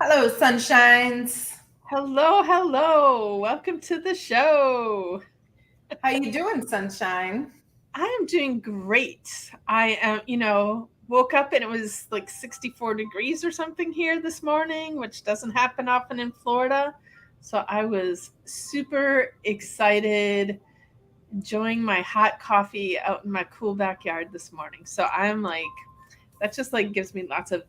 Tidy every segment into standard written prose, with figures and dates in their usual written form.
Hello, sunshines. Hello, hello. Welcome to the show. How you doing, sunshine? I am doing great. I am, woke up and it was like 64 degrees or something here this morning, which doesn't happen often in Florida. So I was super excited, enjoying my hot coffee out in my cool backyard this morning. So I'm like, that just like gives me lots of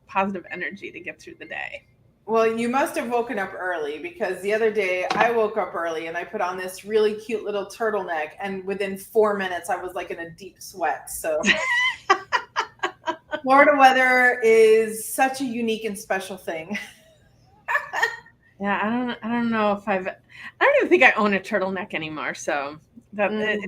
positive energy to get through the day. Well, you must have woken up early because the other day I woke up early and I put on this really cute little turtleneck, and within 4 minutes I was like in a deep sweat. So Florida weather is such a unique and special thing. Yeah, I don't know if I don't even think I own a turtleneck anymore, so Mhm.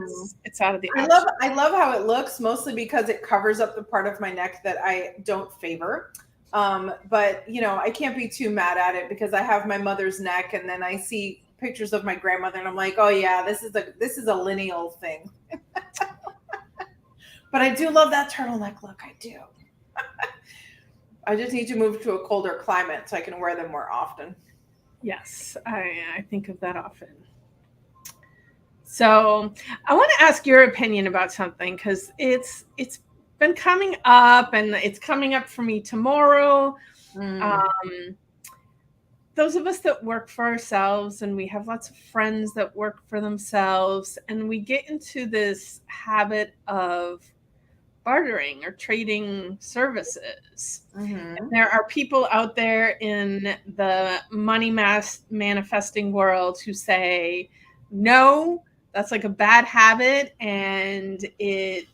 it's out of the I love option. I love how it looks, mostly because it covers up the part of my neck that I don't favor. But I can't be too mad at it because I have my mother's neck, and then I see pictures of my grandmother, and I'm like, oh yeah, this is a lineal thing. But I do love that turtleneck look. I do. I just need to move to a colder climate so I can wear them more often. Yes, I think of that often. So I want to ask your opinion about something because it's been coming up and it's coming up for me tomorrow. Mm. Um, those of us that work for ourselves and we have lots of friends that work for themselves, and we get into this habit of bartering or trading services. Hmm. There are people out there in the money mass manifesting world who say, no, that's like a bad habit and it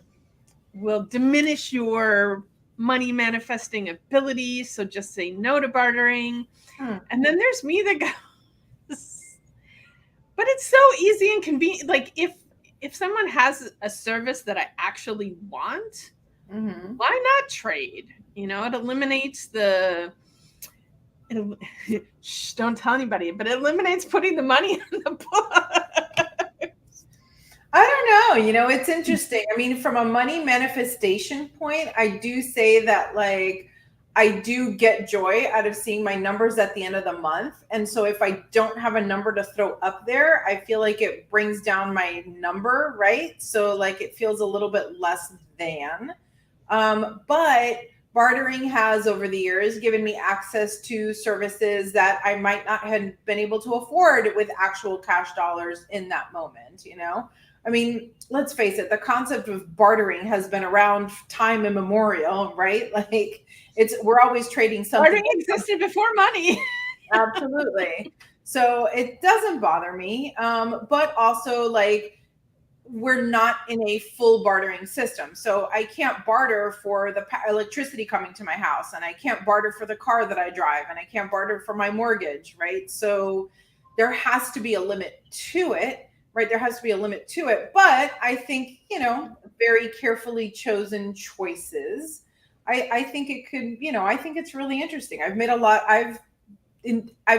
will diminish your money manifesting ability. So just say no to bartering. Hmm. And then there's me that goes, but it's so easy and convenient. Like if someone has a service that I actually want, Hmm. why not trade? It eliminates it, shh, don't tell anybody, but it eliminates putting the money on the book. I don't know. It's interesting. I mean, from a money manifestation point, I do say that, like, I do get joy out of seeing my numbers at the end of the month. And so if I don't have a number to throw up there, I feel like it brings down my number, right? So, like, it feels a little bit less than. But bartering has, over the years, given me access to services that I might not have been able to afford with actual cash dollars in that moment. I mean, let's face it, the concept of bartering has been around time immemorial, right? Like, we're always trading something Bartering for something. existed before money. Absolutely. So it doesn't bother me. But also, like, we're not in a full bartering system. So I can't barter for the electricity coming to my house, and I can't barter for the car that I drive, and I can't barter for my mortgage, right? So there has to be a limit to it, right? There has to be a limit to it. But I think, very carefully chosen choices. I think it could, I think it's really interesting. I've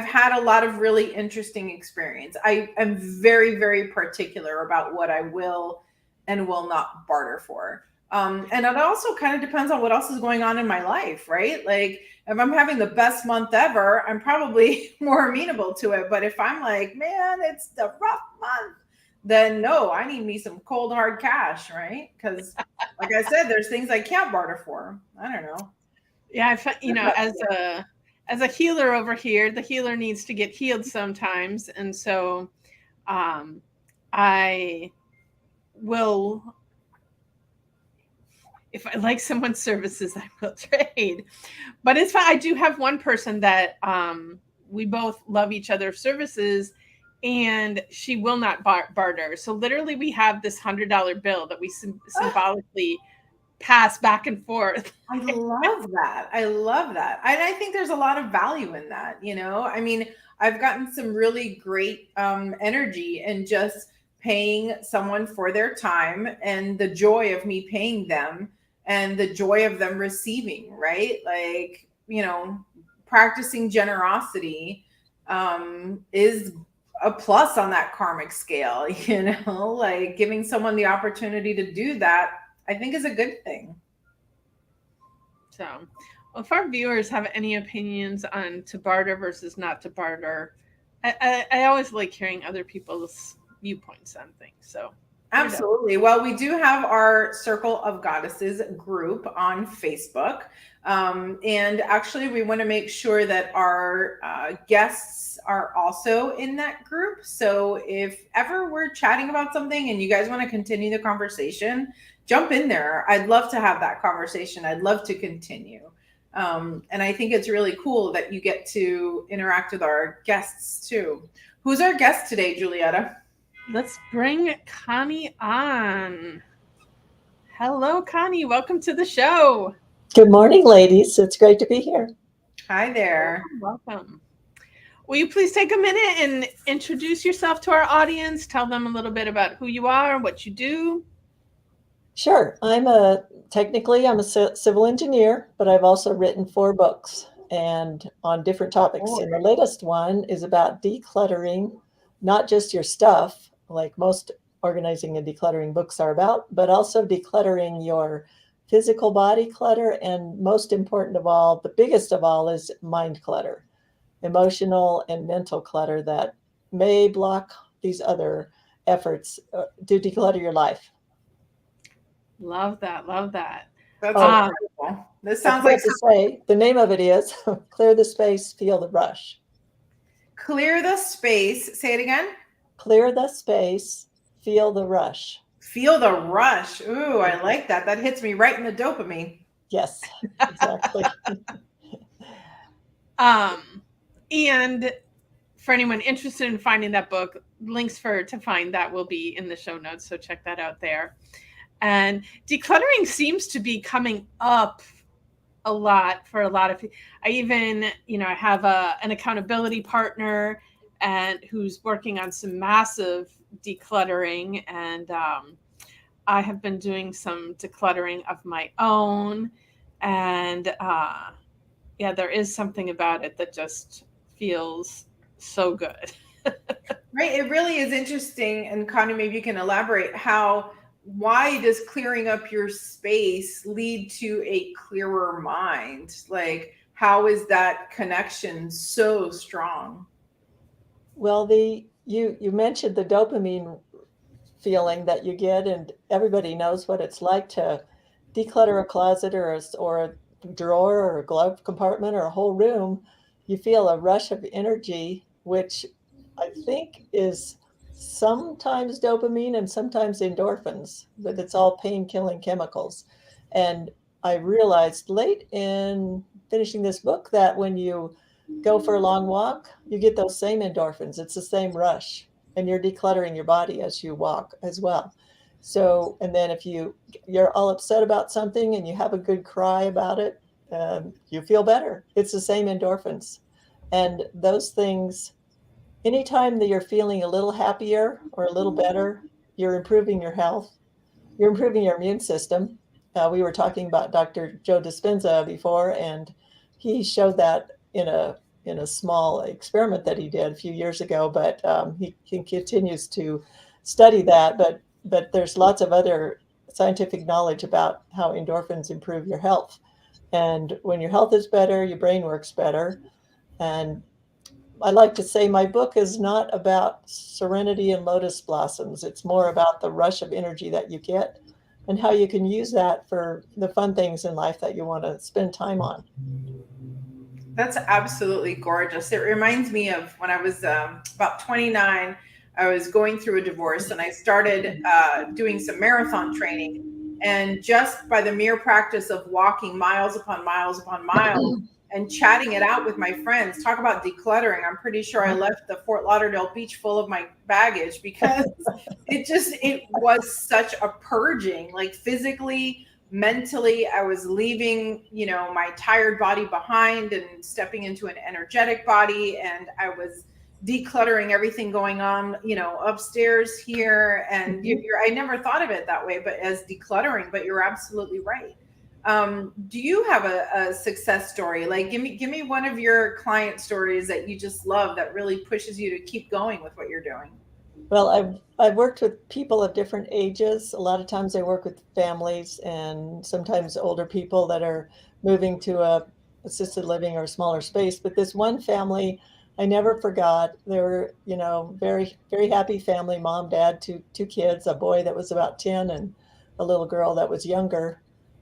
had a lot of really interesting experience. I am very, very particular about what I will and will not barter for. And it also kind of depends on what else is going on in my life, right? Like, if I'm having the best month ever, I'm probably more amenable to it. But if I'm like, man, it's the rough month, then no, I need me some cold hard cash, right? Because, like I said, there's things I can't barter for. I don't know. Yeah, What about as a healer over here, the healer needs to get healed sometimes, and so um, I will, if I like someone's services, I will trade. But it's fine. I do have one person that we both love each other's services, and she will not barter. So literally, we have this $100 bill that we you? symbolically pass back and forth. I love that. I love that. And I think there's a lot of value in that. I mean, I've gotten some really great energy in just paying someone for their time, and the joy of me paying them, and the joy of them receiving, right? Like, practicing generosity is a plus on that karmic scale, like giving someone the opportunity to do that, I think is a good thing. So, well, if our viewers have any opinions on to barter versus not to barter, I always like hearing other people's viewpoints on things. So, Absolutely. Well, we do have our Circle of Goddesses group on Facebook. And actually, we want to make sure that our guests are also in that group. So if ever we're chatting about something and you guys want to continue the conversation, jump in there. I'd love to have that conversation. I'd love to continue. And I think it's really cool that you get to interact with our guests too. Who's our guest today, Julietta? Let's bring Connie on. Hello, Connie. Welcome to the show. Good morning, ladies. It's great to be here. Hi there. Welcome. Will you please take a minute and introduce yourself to our audience? Tell them a little bit about who you are, what you do. Sure. Technically I'm a civil engineer, but I've also written 4 books and on different topics. And the latest one is about decluttering, not just your stuff, like most organizing and decluttering books are about, but also decluttering your physical body clutter. And most important of all, the biggest of all is mind clutter, emotional and mental clutter that may block these other efforts to declutter your life. Love that. Love that. That's incredible. This sounds like the name of it is Clear the Space, Feel the Rush. Clear the space. Say it again. Clear the space, feel the rush. Feel the rush. Ooh, I like that. That hits me right in the dopamine. Yes, exactly. And for anyone interested in finding that book, links to find that will be in the show notes. So check that out there. And decluttering seems to be coming up a lot for a lot of people. I even, I have an accountability partner and who's working on some massive decluttering. And I have been doing some decluttering of my own. And there is something about it that just feels so good. Right. It really is interesting. And Connie, maybe you can elaborate why does clearing up your space lead to a clearer mind? Like, how is that connection so strong? Well, you mentioned the dopamine feeling that you get, and everybody knows what it's like to declutter a closet or a drawer or a glove compartment or a whole room. You feel a rush of energy, which I think is sometimes dopamine and sometimes endorphins, but it's all pain-killing chemicals. And I realized late in finishing this book that when you go for a long walk, you get those same endorphins. It's the same rush, and you're decluttering your body as you walk as well. So, and then if you're all upset about something and you have a good cry about it, you feel better. It's the same endorphins. And those things, anytime that you're feeling a little happier or a little better, you're improving your health, you're improving your immune system. We were talking about Dr. Joe Dispenza before, and he showed that in a small experiment that he did a few years ago, but he continues to study that. But there's lots of other scientific knowledge about how endorphins improve your health. And when your health is better, your brain works better. And I like to say my book is not about serenity and lotus blossoms. It's more about the rush of energy that you get and how you can use that for the fun things in life that you want to spend time on. That's absolutely gorgeous. It reminds me of when I was about 29, I was going through a divorce and I started doing some marathon training. And just by the mere practice of walking miles upon miles upon miles and chatting it out with my friends, talk about decluttering. I'm pretty sure I left the Fort Lauderdale beach full of my baggage because it was such a purging, like physically, mentally. I was leaving, my tired body behind and stepping into an energetic body. And I was decluttering everything going on, upstairs here. And I never thought of it that way, but as decluttering, but you're absolutely right. Do you have a success story? Like, give me one of your client stories that you just love that really pushes you to keep going with what you're doing. Well, I've worked with people of different ages. A lot of times I work with families and sometimes older people that are moving to a assisted living or a smaller space. But this one family I never forgot. They were, very, very happy family, mom, dad, two kids, a boy that was about 10 and a little girl that was younger.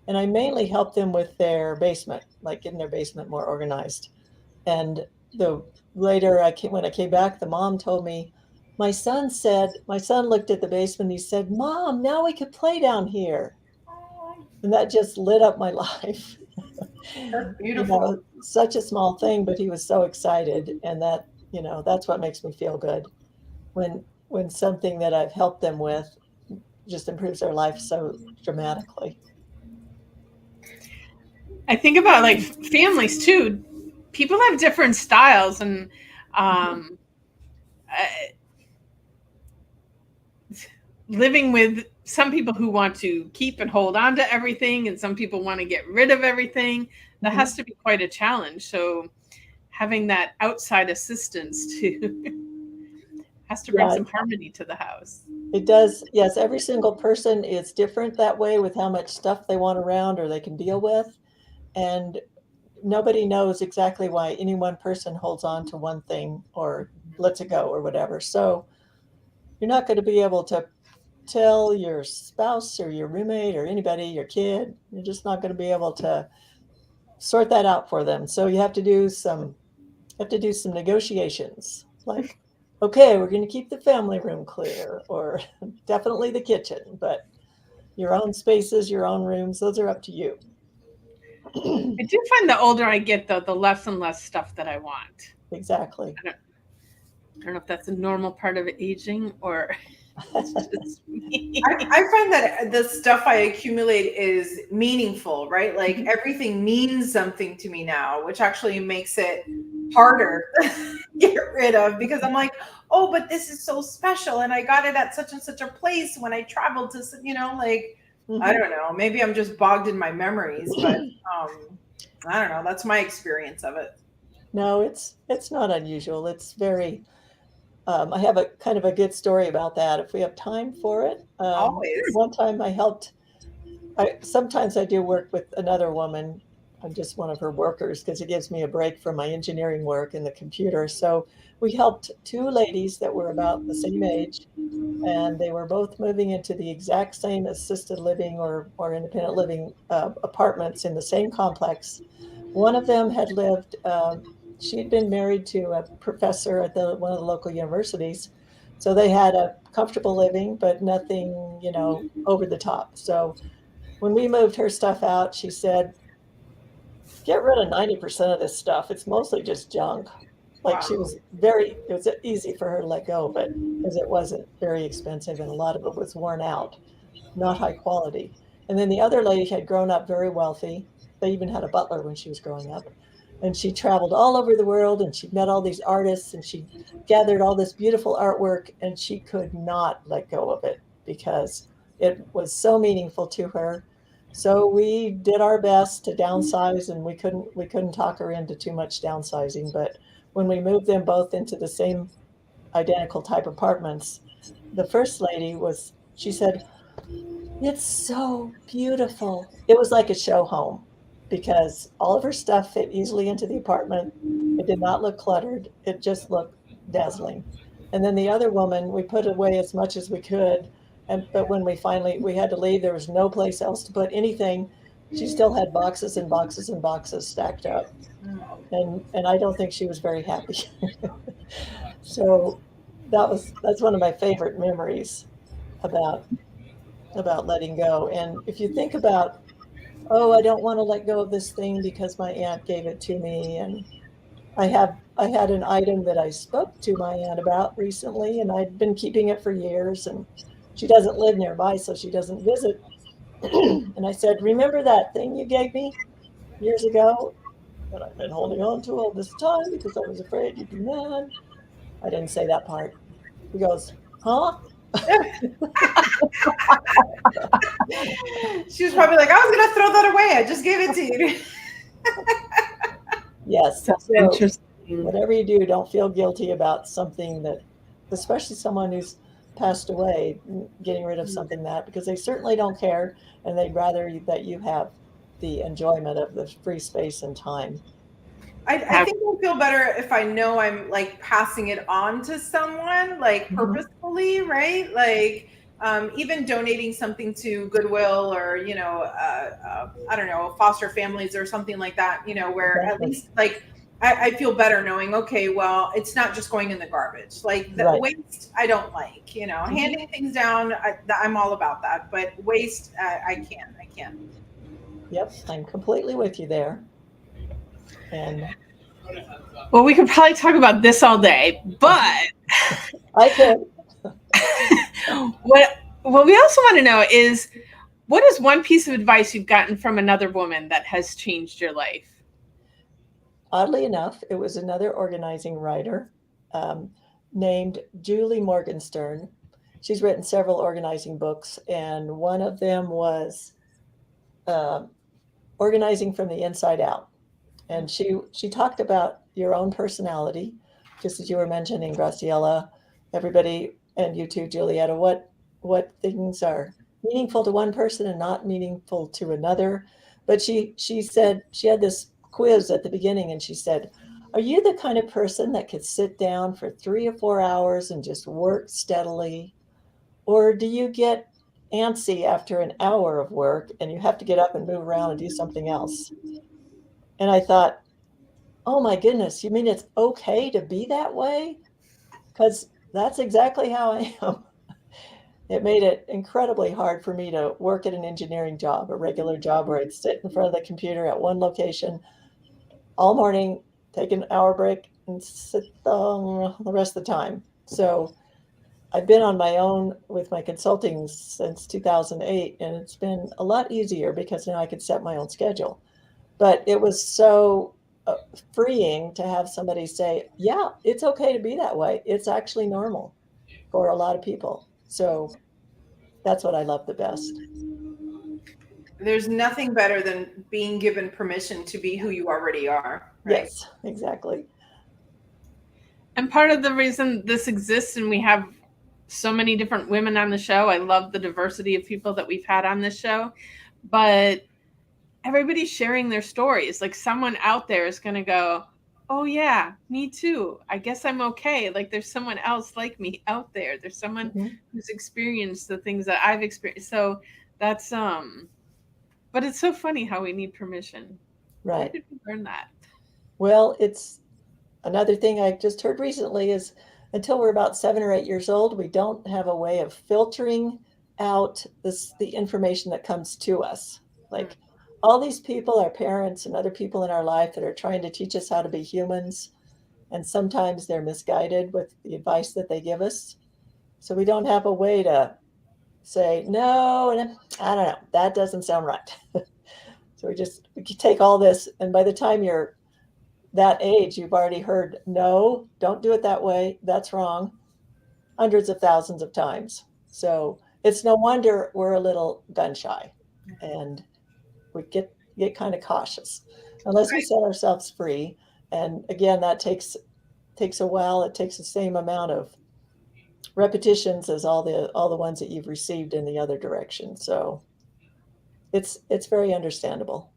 And I mainly helped them with their basement, like getting their basement more organized. And the later when I came back, the mom told me, my son looked at the basement. He said, "Mom, now we could play down here." And that just lit up my life. That's beautiful. Such a small thing, but he was so excited. And that's what makes me feel good when something that I've helped them with just improves their life so dramatically. I think about like families too. People have different styles, and um, living with some people who want to keep and hold on to everything, and some people want to get rid of everything. That has to be quite a challenge. So having that outside assistance has to bring some harmony to the house. It does. Yes, every single person is different that way with how much stuff they want around or they can deal with. And nobody knows exactly why any one person holds on to one thing or lets it go or whatever. So you're not going to be able to tell your spouse or your roommate or anybody, your kid, you're just not going to be able to sort that out for them. So you have to do some negotiations, like, okay, we're going to keep the family room clear, or definitely the kitchen, but your own spaces, your own rooms, those are up to you. I do find the older I get, though, the less and less stuff that I want. Exactly. I don't know if that's a normal part of aging or it's just me. I find that the stuff I accumulate is meaningful, right? Like everything means something to me now, which actually makes it harder to get rid of, because I'm like, oh, but this is so special and I got it at such and such a place when I traveled to, like, I don't know, maybe I'm just bogged in my memories, but I don't know, that's my experience of it. No, it's not unusual. It's very I have a kind of a good story about that if we have time for it. Always. One time sometimes I do work with another woman. I'm just one of her workers because it gives me a break from my engineering work in the computer. So we helped two ladies that were about the same age, and they were both moving into the exact same assisted living or independent living apartments in the same complex. One of them had lived, she had been married to a professor at one of the local universities. So they had a comfortable living, but nothing, over the top. So when we moved her stuff out, she said, "Get rid of 90% of this stuff. It's mostly just junk." Like Wow. it was easy for her to let go of it because it wasn't very expensive and a lot of it was worn out, not high quality. And then the other lady had grown up very wealthy. They even had a butler when she was growing up. And she traveled all over the world and she met all these artists and she gathered all this beautiful artwork and she could not let go of it because it was so meaningful to her. So we did our best to downsize, and we couldn't talk her into too much downsizing. But when we moved them both into the same identical type apartments, the first lady she said, "It's so beautiful." It was like a show home because all of her stuff fit easily into the apartment. It did not look cluttered. It just looked dazzling. And then the other woman, we put away as much as we could. But when we had to leave, there was no place else to put anything. She still had boxes and boxes and boxes stacked up. And I don't think she was very happy. So that's one of my favorite memories about letting go. And if you think about, oh, I don't want to let go of this thing because my aunt gave it to me, and I had an item that I spoke to my aunt about recently, and I'd been keeping it for years, and she doesn't live nearby, so she doesn't visit. And I said, "Remember that thing you gave me years ago that I've been holding on to all this time because I was afraid you'd be mad?" I didn't say that part. He goes, "Huh?" She was probably like, I was going to throw that away. I just gave it to you. Yes. That's So interesting. whatever you do, don't feel guilty about something that, especially someone who's passed away getting rid of something because they certainly don't care, and they'd rather that you have the enjoyment of the free space and time. I think I'll feel better if I know I'm like passing it on to someone, like purposefully, right? Like even donating something to Goodwill or, I don't know, foster families or something like that, where at least like I feel better knowing, okay, well, it's not just going in the garbage. Like the waste, I don't like, handing things down, I'm all about that. But waste, I can't. Yep, I'm completely with you there. And well, we could probably talk about this all day, but I could. what we also want to know is, what is one piece of advice you've gotten from another woman that has changed your life? Oddly enough, it was another organizing writer named Julie Morgenstern. She's written several organizing books, and one of them was Organizing from the Inside Out. And she talked about your own personality, just as you were mentioning, Graciela, everybody, and you too, Julietta, what things are meaningful to one person and not meaningful to another. But she said, she had this quiz at the beginning, and she said, are you the kind of person that could sit down for 3 or 4 hours and just work steadily? Or do you get antsy after an hour of work and you have to get up and move around and do something else? And I thought, oh my goodness, you mean it's okay to be that way? Because that's exactly how I am. It made it incredibly hard for me to work at an engineering job, a regular job where I'd sit in front of the computer at one location all morning, take an hour break, and sit the rest of the time. So I've been on my own with my consulting since 2008, and it's been a lot easier because now I could set my own schedule. But it was so freeing to have somebody say, yeah, it's okay to be that way. It's actually normal for a lot of people. So that's what I love the best. There's nothing better than being given permission to be who you already are. Right? Yes, exactly. And part of the reason this exists and we have so many different women on the show, I love the diversity of people that we've had on this show, but everybody's sharing their stories. Like someone out there is going to go, oh yeah, me too. I guess I'm okay. Like there's someone else like me out there. There's someone who's experienced the things that I've experienced. So that's, but it's so funny how we need permission. Right. Where did we learn that? Well, it's another thing I just heard recently is until we're about 7 or 8 years old, we don't have a way of filtering out the information that comes to us. Like all these people, our parents and other people in our life that are trying to teach us how to be humans. And sometimes they're misguided with the advice that they give us. So we don't have a way to say, no, I don't know, that doesn't sound right. So we take all this, and by the time you're that age, you've already heard, no, don't do it that way, that's wrong, hundreds of thousands of times. So it's no wonder we're a little gun shy, and we get kind of cautious unless we set ourselves free. And again, that takes a while. It takes the same amount of repetitions as all the ones that you've received in the other direction. So it's very understandable.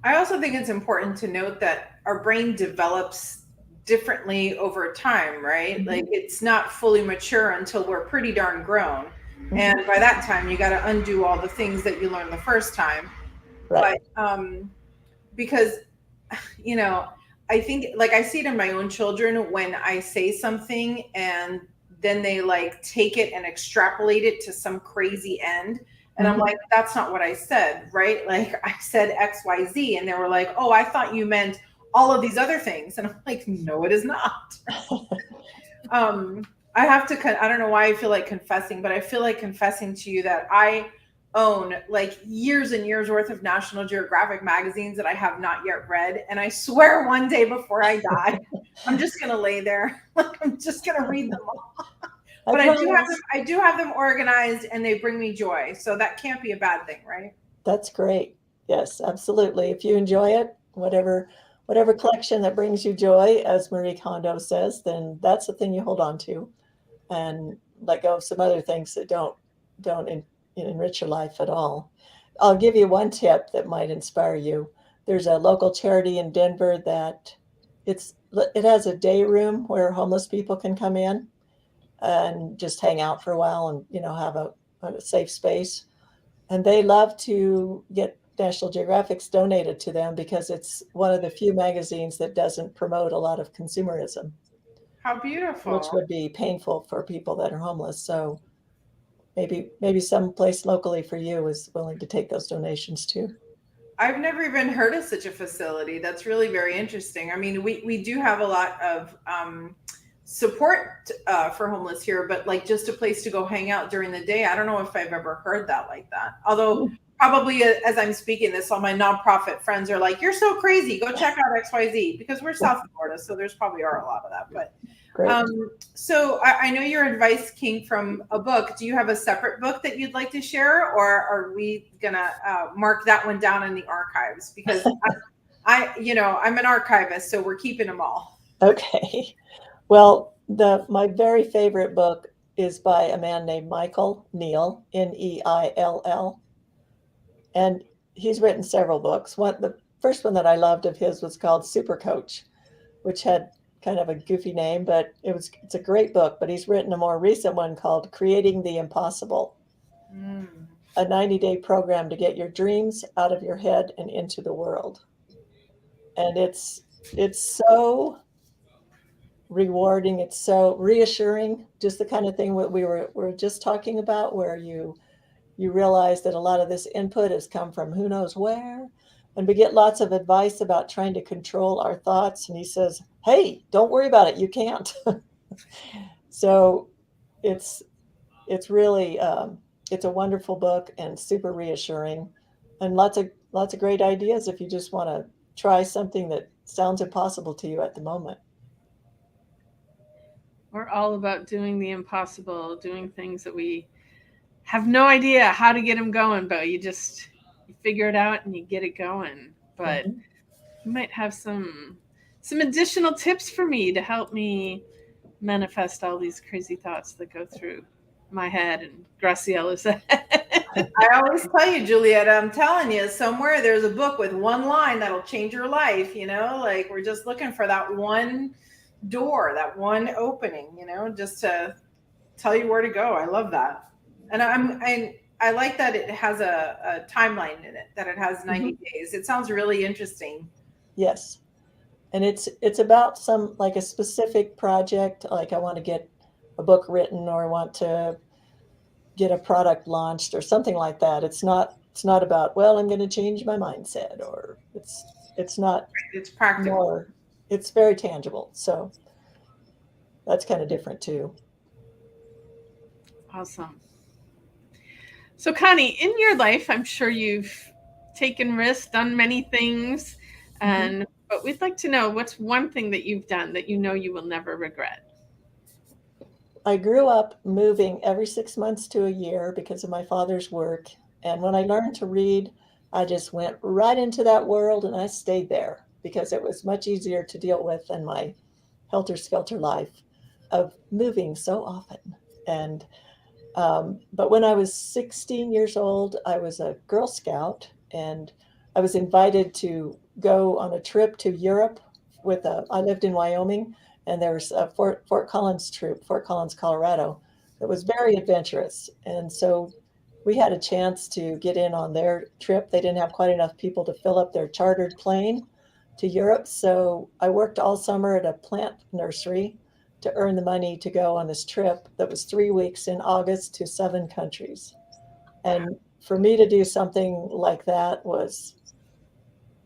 I also think it's important to note that our brain develops differently over time, right? Like it's not fully mature until we're pretty darn grown. And by that time, you got to undo all the things that you learned the first time. Right. But because, I think like I see it in my own children when I say something and then they like take it and extrapolate it to some crazy end. And I'm like, that's not what I said, right? Like I said X, Y, Z. And they were like, oh, I thought you meant all of these other things. And I'm like, no, it is not. I have to, I don't know why I feel like confessing, but I feel like confessing to you that I own like years and years worth of National Geographic magazines that I have not yet read. And I swear one day before I die, I'm just going to lay there. Like I'm just going to read them all. But I do have them organized and they bring me joy. So that can't be a bad thing, right? That's great. Yes, absolutely. If you enjoy it, whatever collection that brings you joy, as Marie Kondo says, then that's the thing you hold on to. And let go of some other things that don't enrich your life at all. I'll give you one tip that might inspire you. There's a local charity in Denver that it has a day room where homeless people can come in and just hang out for a while and have a safe space. And they love to get National Geographics donated to them because it's one of the few magazines that doesn't promote a lot of consumerism, How which beautiful. would be painful for people that are homeless. So maybe some place locally for you is willing to take those donations too. I've never even heard of such a facility. That's really very interesting. I mean, we do have a lot of support for homeless here, but like just a place to go hang out during the day. I don't know if I've ever heard that like that. Although probably as I'm speaking this, all my nonprofit friends are like, "You're so crazy. Go check out XYZ," because we're South Florida, so there's probably are a lot of that. But Great. so I know your advice came from a book. Do you have a separate book that you'd like to share, or are we gonna mark that one down in the archives? Because I'm an archivist, so we're keeping them all. Okay. Well, my very favorite book is by a man named Michael Neil, Neill, and he's written several books. The first one that I loved of his was called Super Coach, which had kind of a goofy name, but it's a great book. But he's written a more recent one called Creating the Impossible, a 90-day program to get your dreams out of your head and into the world. And it's so rewarding. It's so reassuring, just the kind of thing what we were just talking about, where you realize that a lot of this input has come from who knows where. And we get lots of advice about trying to control our thoughts. And he says, hey, don't worry about it. You can't. So it's really, it's a wonderful book and super reassuring, and lots of great ideas if you just want to try something that sounds impossible to you at the moment. We're all about doing the impossible, doing things that we have no idea how to get them going, but you figure it out and you get it going. But you might have some additional tips for me to help me manifest all these crazy thoughts that go through my head and Graciella's head. I always tell you, Juliet, I'm telling you, somewhere there's a book with one line that'll change your life. Like we're just looking for that one door, that one opening, just to tell you where to go. I love that. And I like that it has a timeline in it, that it has 90 days. It sounds really interesting. Yes. And it's about some, like a specific project, like I want to get a book written or I want to get a product launched or something like that. It's not about, well, I'm going to change my mindset, or it's not. It's practical. More, it's very tangible. So that's kind of different too. Awesome. So Connie, in your life, I'm sure you've taken risks, done many things, but we'd like to know, what's one thing that you've done that you know you will never regret? I grew up moving every 6 months to a year because of my father's work. And when I learned to read, I just went right into that world and I stayed there because it was much easier to deal with than my helter-skelter life of moving so often. And but when I was 16 years old, I was a Girl Scout, and I was invited to go on a trip to Europe I lived in Wyoming, and there was a Fort Collins troop, Fort Collins, Colorado, that was very adventurous. And so we had a chance to get in on their trip. They didn't have quite enough people to fill up their chartered plane to Europe. So I worked all summer at a plant nursery to earn the money to go on this trip that was 3 weeks in August to 7 countries. And for me to do something like that was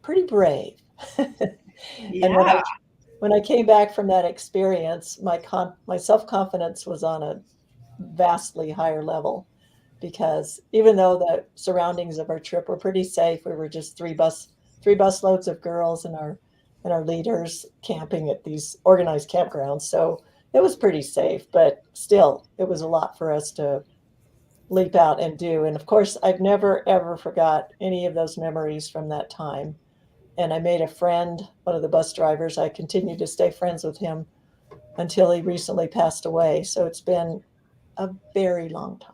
pretty brave. Yeah. And when I came back from that experience, my self-confidence was on a vastly higher level, because even though the surroundings of our trip were pretty safe, we were just three bus loads of girls and our leaders camping at these organized campgrounds. So it was pretty safe, but still, it was a lot for us to leap out and do. And of course, I've never, ever forgot any of those memories from that time. And I made a friend, one of the bus drivers. I continued to stay friends with him until he recently passed away. So it's been a very long time.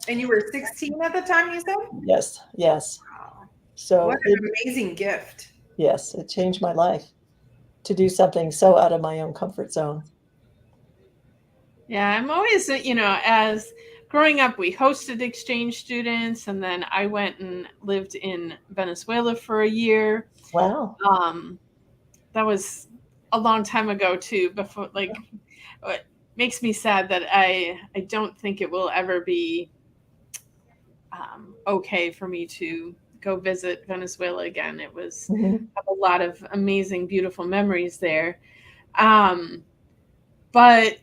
And you were 16 at the time, you said? Yes, yes. Wow. What So an amazing gift. yes, it changed my life to do something so out of my own comfort zone. Yeah, I'm always, as growing up, we hosted exchange students, and then I went and lived in Venezuela for a year. Wow. That was a long time ago too. Before, like, it makes me sad that I don't think it will ever be okay for me to go visit Venezuela again. It was a lot of amazing, beautiful memories there. But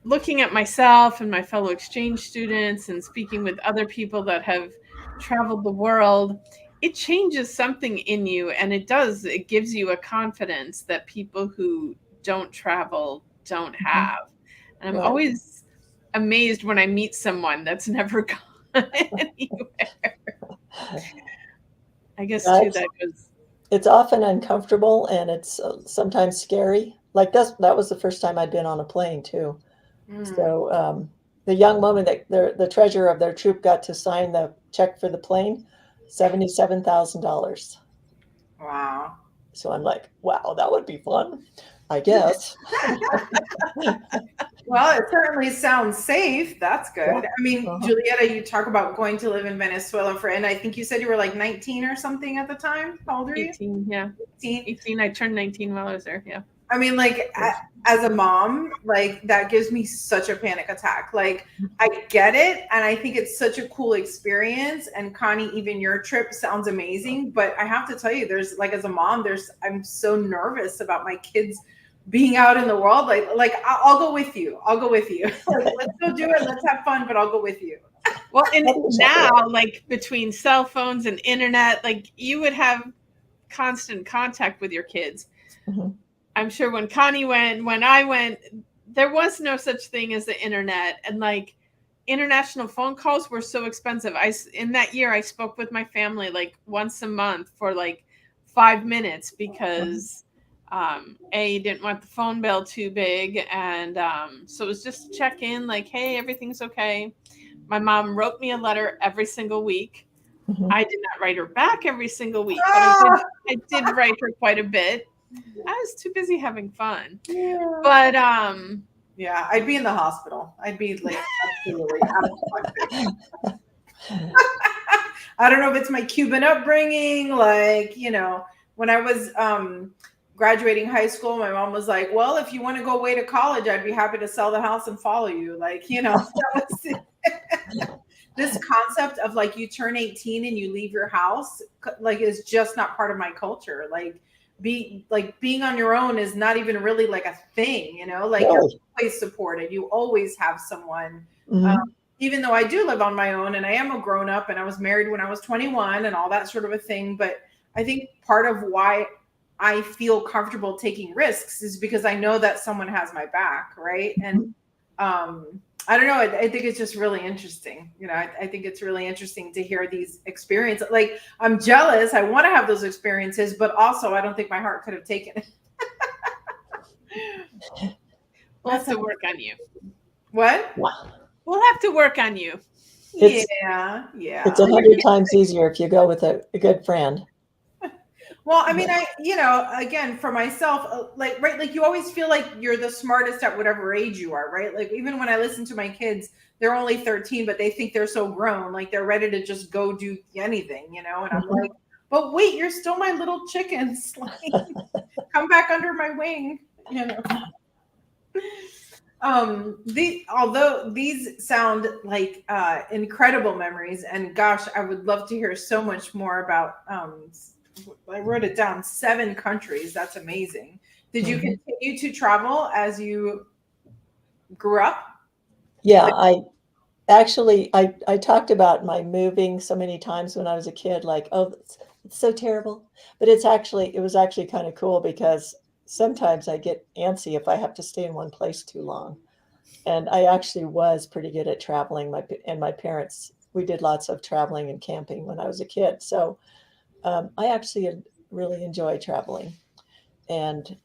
looking at myself and my fellow exchange students and speaking with other people that have traveled the world, it changes something in you. And it gives you a confidence that people who don't travel don't have. And I'm Right. always amazed when I meet someone that's never gone anywhere. I guess too, that goes. It's often uncomfortable and it's sometimes scary. Like that was the first time I'd been on a plane too. So the young woman that the treasurer of their troop got to sign the check for the plane, $77,000. Wow. So I'm like, wow, that would be fun, I guess. Well, it certainly sounds safe. That's good. Yeah. I mean, Julieta, you talk about going to live in Venezuela and I think you said you were like 19 or something at the time. How old are you? 18, yeah. 18. I turned 19 while I was there, yeah. I mean, like, as a mom, like, that gives me such a panic attack. Like, I get it, and I think it's such a cool experience. And Connie, even your trip sounds amazing. But I have to tell you, there's like, as a mom, I'm so nervous about my kids being out in the world. Like I'll go with you. I'll go with you. Like, let's go do it. Let's have fun. But I'll go with you. Well, and now, like, between cell phones and internet, like, you would have constant contact with your kids. I'm sure when Connie went, when I went, there was no such thing as the internet. And like, international phone calls were so expensive. In that year, I spoke with my family like once a month for like 5 minutes because A, didn't want the phone bill too big. And so it was just check in like, hey, everything's okay. My mom wrote me a letter every single week. I did not write her back every single week, but I did write her quite a bit. I was too busy having fun. Yeah. But yeah, I'd be in the hospital. I'd be like absolutely I don't know if it's my Cuban upbringing. Like, when I was graduating high school, my mom was like, well, if you want to go away to college, I'd be happy to sell the house and follow you. Like, this concept of like you turn 18 and you leave your house, like, is just not part of my culture. Like, being on your own is not even really like a thing, like you're always supported. You always have someone, even though I do live on my own and I am a grown up and I was married when I was 21 and all that sort of a thing. But I think part of why I feel comfortable taking risks is because I know that someone has my back. Right. And, I don't know. I think it's just really interesting. I think it's really interesting to hear these experiences. Like, I'm jealous. I want to have those experiences, but also I don't think my heart could have taken it. We'll have to work on you. What? We'll have to work on you. Yeah. It's 100 times easier if you go with a good friend. Well, I mean, again, for myself, like you always feel like you're the smartest at whatever age you are, right? Like, even when I listen to my kids, they're only 13, but they think they're so grown, like they're ready to just go do anything, and I'm like, but wait, you're still my little chickens. Like, come back under my wing, Although these sound like incredible memories, and gosh, I would love to hear so much more about I wrote it down, 7 countries. That's amazing. Did you continue to travel as you grew up? Yeah, I talked about my moving so many times when I was a kid, like, oh, it's so terrible. But it was actually kind of cool because sometimes I get antsy if I have to stay in one place too long. And I actually was pretty good at traveling. My parents, we did lots of traveling and camping when I was a kid. So I actually really enjoy traveling. And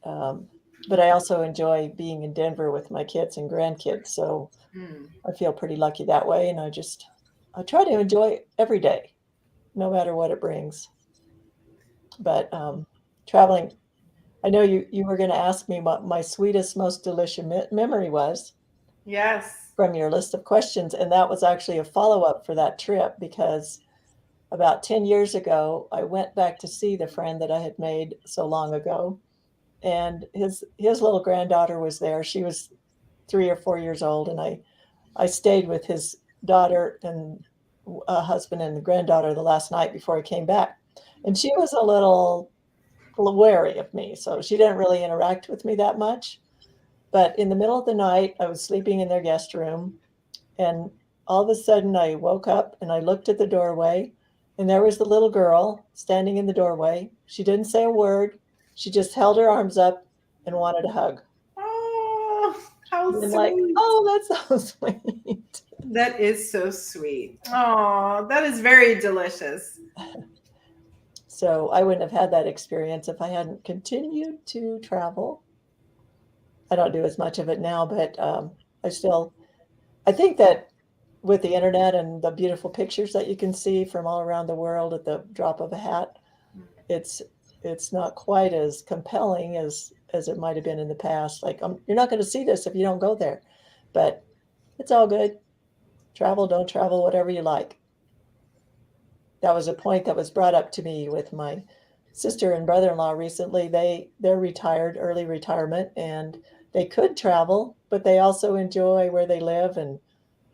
but I also enjoy being in Denver with my kids and grandkids. So Mm. I feel pretty lucky that way. And I try to enjoy every day, no matter what it brings. But traveling, I know you were going to ask me what my sweetest, most delicious memory was Yes. from your list of questions. And that was actually a follow-up for that trip because about 10 years ago, I went back to see the friend that I had made so long ago. And his little granddaughter was there. She was 3 or 4 years old, and I stayed with his daughter and husband and the granddaughter the last night before I came back. And she was a little wary of me, so she didn't really interact with me that much. But in the middle of the night, I was sleeping in their guest room, and all of a sudden I woke up and I looked at the doorway, and there was the little girl standing in the doorway. She didn't say a word. She just held her arms up and wanted a hug. Oh, how And I'm like, sweet. oh, that's so sweet. That is so sweet. Oh, that is very delicious. So I wouldn't have had that experience if I hadn't continued to travel. I don't do as much of it now, but I think that with the internet and the beautiful pictures that you can see from all around the world at the drop of a hat, it's not quite as compelling as it might have been in the past. Like, you're not going to see this if you don't go there, but it's all good. Travel, don't travel, whatever you like. That was a point that was brought up to me with my sister and brother-in-law recently. They're retired, early retirement, and they could travel, but they also enjoy where they live. And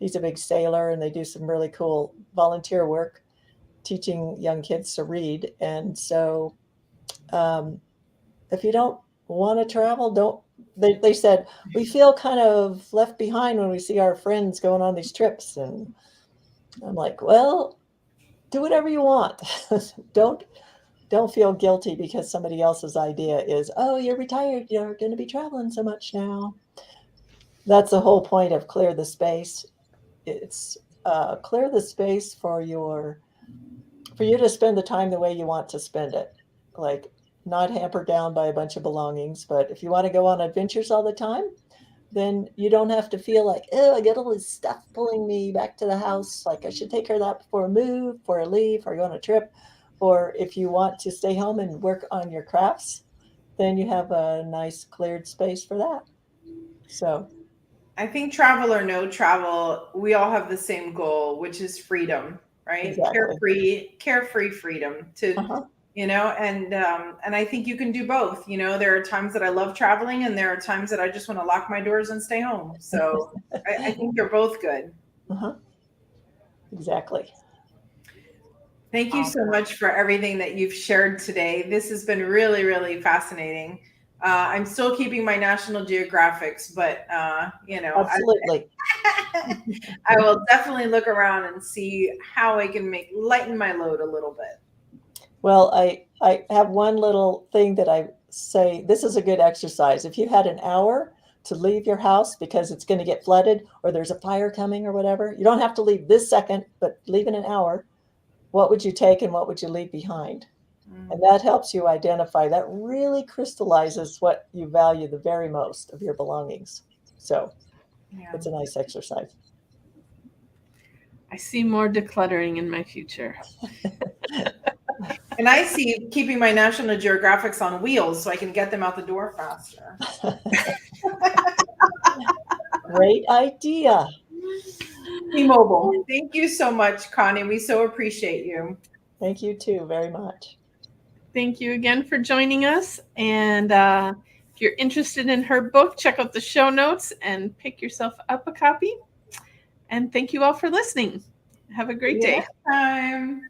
he's a big sailor, and they do some really cool volunteer work teaching young kids to read. And so if you don't want to travel, don't. They said, we feel kind of left behind when we see our friends going on these trips. And I'm like, well, do whatever you want. Don't feel guilty because somebody else's idea is, oh, you're retired, you're going to be traveling so much now. That's the whole point of clear the space. It's clear the space for you to spend the time the way you want to spend it. Like, not hampered down by a bunch of belongings. But if you want to go on adventures all the time, then you don't have to feel like, oh, I get all this stuff pulling me back to the house. Like, I should take care of that before I move, before I leave, or go on a trip. Or if you want to stay home and work on your crafts, then you have a nice cleared space for that. So I think travel or no travel, we all have the same goal, which is freedom, right? exactly. Carefree freedom to, Uh-huh. and I think you can do both. There are times that I love traveling, and there are times that I just want to lock my doors and stay home. So I think they're both good. Uh-huh. Exactly. Thank you so much for everything that you've shared today. This has been really, really fascinating. I'm still keeping my National Geographics, but Absolutely. I will definitely look around and see how I can lighten my load a little bit. Well, I have one little thing that I say, this is a good exercise. If you had an hour to leave your house because it's going to get flooded or there's a fire coming or whatever, you don't have to leave this second, but leave in an hour. What would you take and what would you leave behind? And that helps you identify. That really crystallizes what you value the very most of your belongings. So it's a nice exercise. I see more decluttering in my future. And I see keeping my National Geographics on wheels so I can get them out the door faster. Great idea. T-Mobile. Thank you so much, Connie. We so appreciate you. Thank you too very much. Thank you again for joining us. And if you're interested in her book, check out the show notes and pick yourself up a copy. And thank you all for listening. Have a great day. Next time.